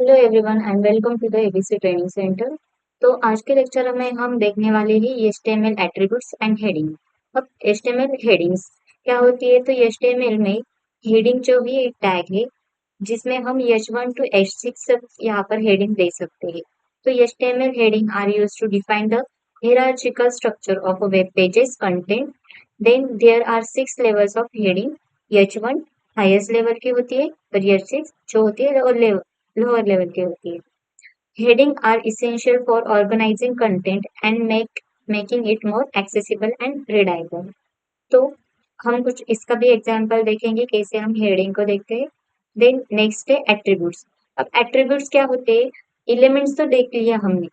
Hello everyone and welcome to the ABC training centre. तो आज के लेक्चर में हम देखने वाले हैं एचटीएमएल एट्रीब्यूट्स एंड हेडिंग। अब एचटीएमएल हेडिंग्स क्या होती है? तो एचटीएमएल में हेडिंग जो भी एक टैग है जिसमें हम H1 to H6 तक यहाँ पर हेडिंग दे सकते हैं। तो HTML heading are used to define the hierarchical structure of a web page's content. Then there are 6 levels of heading. H1 highest level की होती है और H6 जो होती है लोअर लेवल की होती है। Heading are essential for organising content and making it more accessible and readable. तो हम कुछ इसका भी एग्जांपल देखेंगे कैसे हम हेडिंग को देखते हैं। देन नेक्स्ट है एट्रीब्यूट्स। अब एट्रीब्यूट्स क्या होते हैं? एलिमेंट्स तो देख लिया हमने।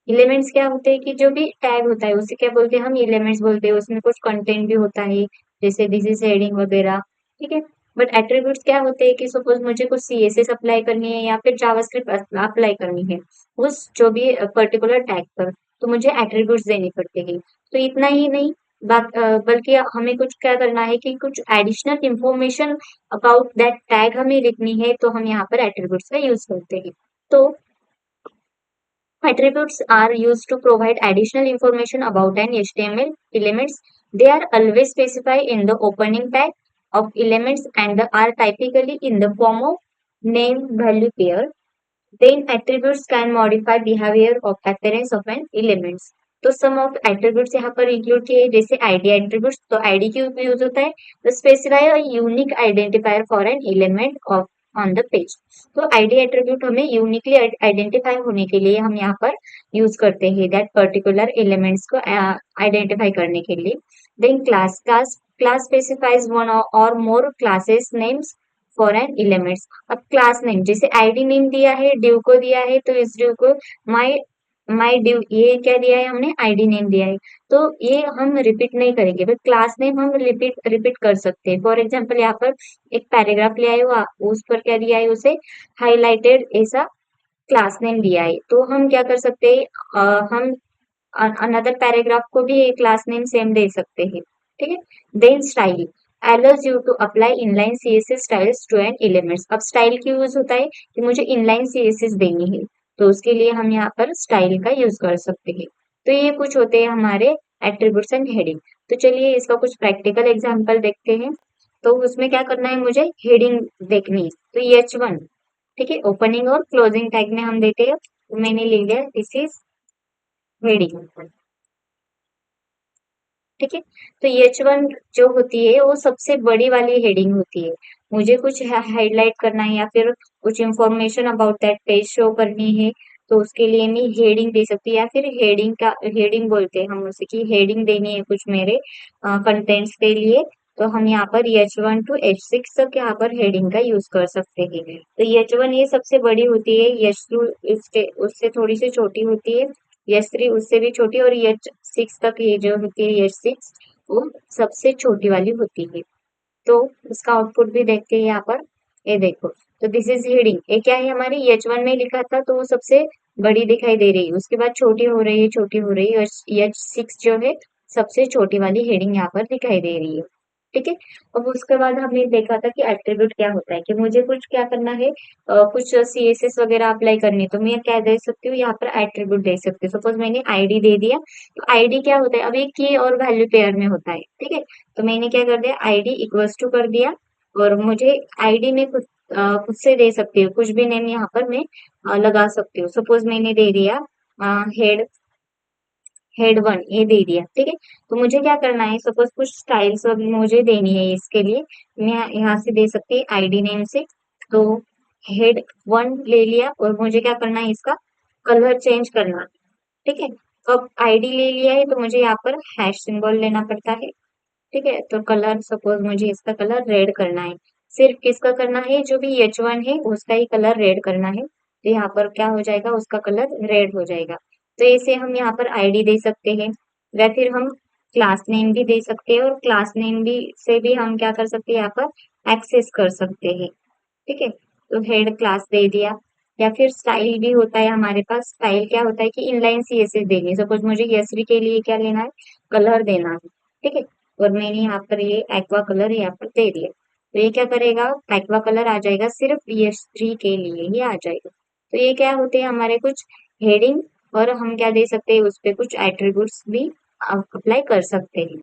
एलिमेंट्स क्या होते हैं कि जो भी टैग होता है उसे क्या बोलते हैं? हम एलिमेंट्स बोलते हैं। उसमें कुछ कंटेंट भी होता है जैसे दिस इज हेडिंग वगैरह, ठीक है। बट एट्रीब्यूट्स क्या होते हैं कि सपोज मुझे कुछ सीएसएस अप्लाई करनी है या फिर जावास्क्रिप्ट अप्लाई करनी है उस जो भी पर्टिकुलर टैग पर, तो मुझे एट्रीब्यूट्स देने पड़ते हैं। तो इतना ही नहीं, बल्कि हमें कुछ क्या करना है कि कुछ additional information about that tag हमें लिखनी है, तो हम यहाँ पर एट्रीब्यूट्स का यूज करते हैं। तो attributes are used to provide additional information about an HTML elements. They are always specified in the opening tag of elements and are typically in the form of name value pair. Then attributes can modify behavior of appearance of an elements. तो सम of attributes यहाँ पर include किए जैसे ID attributes. तो ID क्यों use होता है? तो specify a unique identifier for an element of on the page. तो आईडी एट्रीब्यूट हमें यूनिकली आइडेंटिफाई होने के लिए हम यहाँ पर यूज करते हैं दैट पर्टिकुलर एलिमेंट्स को आइडेंटिफाई करने के लिए। Then class specifies one or more classes names for an elements. अब क्लास नेम जैसे आईडी नेम दिया है, ड्यू को दिया है, तो इस ड्यू को माई माई ड्यू ये क्या दिया है? हमने आईडी नेम दिया है। तो ये हम रिपीट नहीं करेंगे, बट क्लास नेम हम रिपीट रिपीट कर सकते हैं। फॉर एग्जाम्पल यहाँ पर एक पैराग्राफ लिया है, उस पर क्या दिया है? उसे हाईलाइटेड ऐसा क्लास नेम दिया है। तो हम क्या कर सकते हैं? हम अनदर पैराग्राफ को भी एक क्लास नेम सेम दे सकते हैं, ठीक है। Then style allows you to apply inline css styles to an elements। अब स्टाइल क्यों यूज होता है? कि मुझे inline css देनी है, तो उसके लिए हम यहाँ पर स्टाइल का यूज कर सकते हैं। तो ये कुछ होते हैं हमारे एट्रीब्यूट्स एंड हेडिंग। तो चलिए इसका कुछ प्रैक्टिकल एग्जांपल देखते हैं। तो उसमें क्या करना है? मुझे हेडिंग देखनी है। तो H1, ठीक है, ओपनिंग और क्लोजिंग टैग में हम देते हैं। तो मैंने लिख दिया दिस इज हेडिंग, ठीक है। तो H1 जो होती है वो सबसे बड़ी वाली हेडिंग होती है। मुझे कुछ हाईलाइट करना है या फिर कुछ information about that page show करनी है, तो उसके लिए मैं हेडिंग दे सकती हूँ या फिर हेडिंग बोलते हैं हम उसे कि हेडिंग देनी है कुछ मेरे कंटेंट्स के लिए। तो हम यहाँ पर H1 to H6 तक यहाँ पर हेडिंग का यूज कर सकते हैं। तो H1 ये सबसे बड़ी होती है, H2 उससे उससे थोड़ी सी छोटी होती है, H3 उससे भी छोटी, और H6 तक ये जो होती है H6 वो सबसे छोटी वाली होती है। तो इसका आउटपुट भी देखते हैं यहाँ पर। ये देखो, तो दिस इज हेडिंग। ये क्या है? हमारी H1 में लिखा था तो वो सबसे बड़ी दिखाई दे रही है, उसके बाद छोटी हो रही है, छोटी हो रही है, और H6 जो है सबसे छोटी वाली हेडिंग यहाँ पर दिखाई दे रही है, ठीक है। अब उसके बाद हमने देखा था कि एट्रीब्यूट क्या होता है, कि मुझे कुछ क्या करना है, कुछ सीएसएस वगैरह अप्लाई करनी है, तो मैं क्या दे सकती हूँ? यहाँ पर एट्रीब्यूट दे सकती हूँ। सपोज मैंने आईडी दे दिया, तो आईडी क्या होता है? अब एक की और वैल्यू पेयर में होता है, ठीक है। तो मैंने क्या कर दिया? आईडी इक्वल्स टू कर दिया, और मुझे आईडी में खुद से दे सकती हूँ, कुछ भी नेम यहाँ पर मैं लगा सकती हूँ। सपोज मैंने दे दिया हेड हेड वन, ये दे दिया, ठीक है। तो मुझे क्या करना है? सपोज कुछ स्टाइल्स मुझे देनी है, इसके लिए मैं यहाँ से दे सकती है आईडी नेम से। तो हेड वन ले लिया, और मुझे क्या करना है? इसका कलर चेंज करना, ठीक है। तो अब आईडी ले लिया है, तो मुझे यहाँ पर हैश सिंबल लेना पड़ता है, ठीक है। तो कलर सपोज मुझे इसका कलर रेड करना है। सिर्फ किसका करना है? जो भी H1 है उसका ही कलर रेड करना है। तो यहाँ पर क्या हो जाएगा? उसका कलर रेड हो जाएगा। तो इसे हम यहाँ पर आईडी दे सकते हैं, या फिर हम क्लास नेम भी दे सकते हैं, और क्लास नेम भी से भी हम क्या कर सकते हैं? यहाँ पर एक्सेस कर सकते हैं, ठीक है। तो हेड क्लास दे दिया, या फिर स्टाइल भी होता है हमारे पास। स्टाइल क्या होता है कि इनलाइन सीएसएस देनी है। सपोज मुझे यस्री के लिए क्या लेना है? कलर देना है, ठीक है। और मैंने यहाँ पर ये एक्वा कलर यहाँ पर दे दिया, तो ये क्या करेगा? एक्वा कलर आ जाएगा, सिर्फ यश3 के लिए ही आ जाएगा। तो ये क्या होते हैं हमारे कुछ हेडिंग और हम क्या दे सकते हैं उस पे कुछ एट्रीब्यूट्स भी अप्लाई कर सकते हैं।